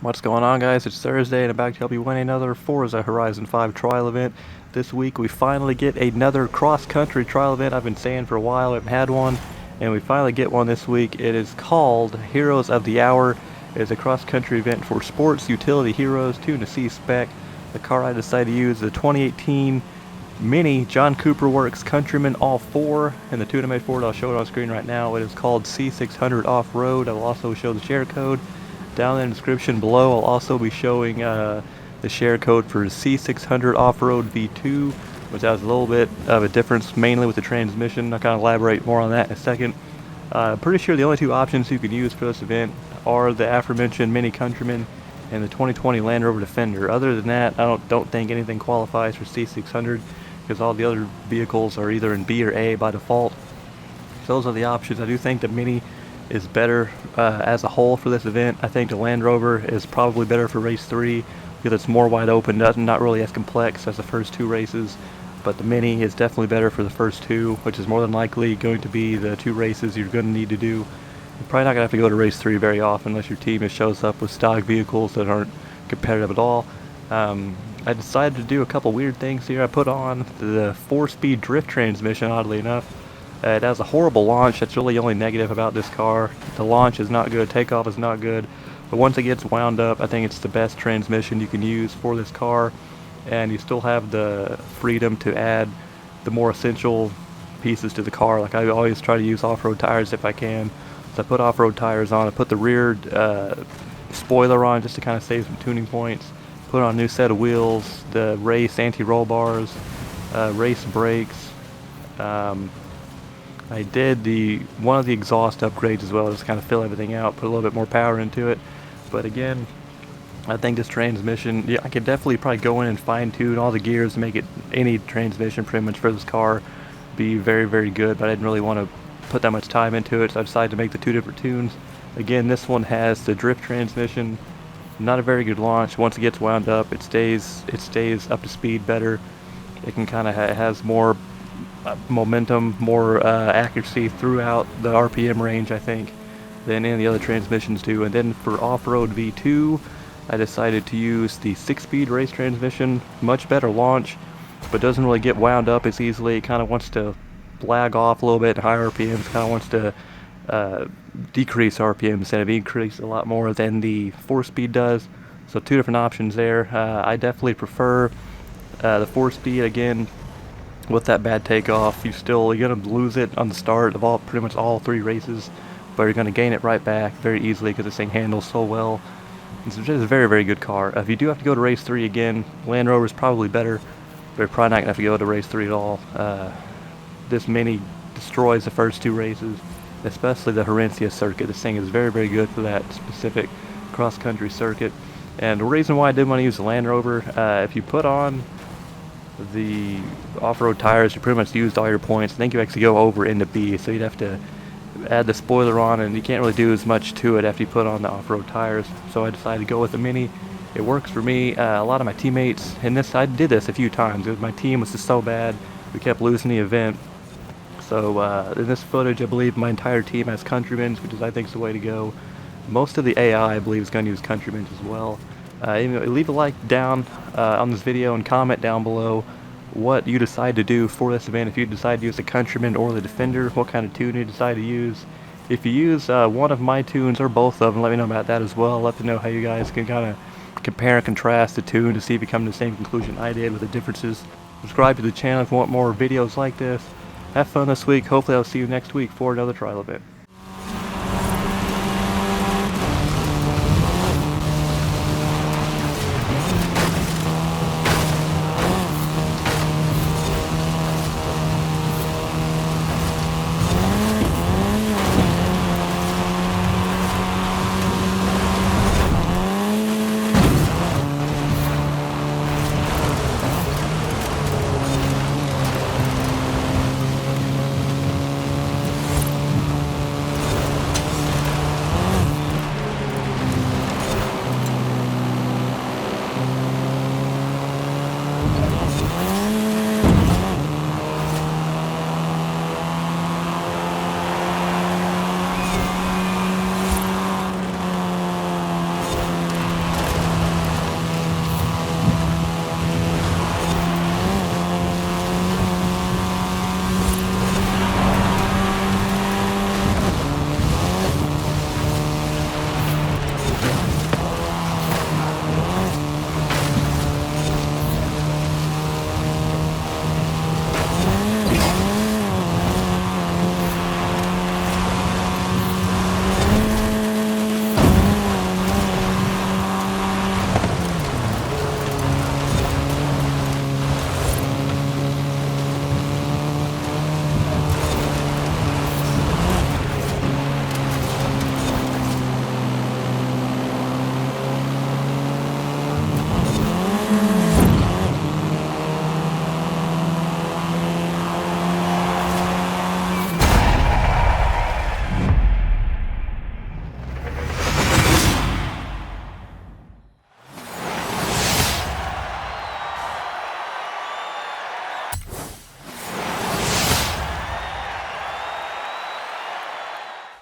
What's going on, guys? It's Thursday and I'm back to help you win another Forza Horizon 5 trial event. This week we finally get another cross-country trial event. I've been saying for a while I haven't had one, and we finally get one this week. It is called Heroes of the Hour. It's a cross-country event for sports utility heroes, tuned to C-spec. The car I decided to use is the 2018 Mini John Cooper Works Countryman All 4, and the tune I made for it, I'll show it on screen right now. It is called C600 Off-Road. I will also show the share code down in the description below. I'll also be showing the share code for C600 Off-Road V2, which has a little bit of a difference, mainly with the transmission. I'll kind of elaborate more on that in a second. Pretty sure the only two options you can use for this event are the aforementioned Mini Countryman and the 2020 Land Rover Defender. Other than that, I don't think anything qualifies for C600, because all the other vehicles are either in B or A by default. So those are the options. I do think the Mini is better as a whole for this event. I think the Land Rover is probably better for race 3 because it's more wide open, not really as complex as the first two races. But the Mini is definitely better for the first two, which is more than likely going to be the two races you're going to need to do. You're probably not going to have to go to race 3 very often unless your team just shows up with stock vehicles that aren't competitive at all. I decided to do a couple weird things here. I put on the 4-speed drift transmission, oddly enough. It has a horrible launch. That's really the only negative about this car. The launch is not good, takeoff is not good, but once it gets wound up, I think it's the best transmission you can use for this car, and you still have the freedom to add the more essential pieces to the car. Like, I always try to use off-road tires if I can. So I put off-road tires on. I put the rear spoiler on just to kind of save some tuning points. Put on a new set of wheels, the race anti-roll bars, race brakes. I did one of the exhaust upgrades as well, just kind of fill everything out, put a little bit more power into it. But again, I think this transmission, yeah, I could definitely probably go in and fine-tune all the gears to make it any transmission pretty much for this car be very, very good, but I didn't really want to put that much time into it, so I decided to make the two different tunes. Again, this one has the drift transmission, not a very good launch. Once it gets wound up, it stays up to speed better. It can kind of has more momentum, more accuracy throughout the RPM range, I think, than any of the other transmissions do. And then for off-road V2, I decided to use the 6-speed race transmission. Much better launch, but doesn't really get wound up as easily. It kind of wants to lag off a little bit at higher RPMs, kind of wants to decrease RPM instead of increase a lot more than the 4-speed does. So two different options there. I definitely prefer the 4-speed. Again, with that bad takeoff, you're gonna lose it on the start of pretty much all 3 races, but you're gonna gain it right back very easily because this thing handles so well. It's just a very, very good car. If you do have to go to race 3 again, Land Rover is probably better, but you're probably not gonna have to go to race 3 at all. This Mini destroys the first 2 races, especially the Herencia circuit. This thing is very, very good for that specific cross-country circuit. And the reason why I didn't want to use the Land Rover, if you put on the off-road tires, you pretty much used all your points. I think you actually go over into B, so you'd have to add the spoiler on, and you can't really do as much to it after you put on the off-road tires. So I decided to go with the Mini. It works for me. A lot of my teammates, and I did this a few times. My team was just so bad, we kept losing the event. So in this footage, I believe my entire team has Countrymen, which I think is the way to go. Most of the AI, I believe, is going to use Countrymen as well. Leave a like down on this video and comment down below what you decide to do for this event. If you decide to use the Countryman or the Defender, what kind of tune you decide to use. If you use one of my tunes or both of them, let me know about that as well. Let me know how you guys can kind of compare and contrast the tune to see if you come to the same conclusion I did with the differences. Subscribe to the channel if you want more videos like this. Have fun this week. Hopefully I'll see you next week for another trial event.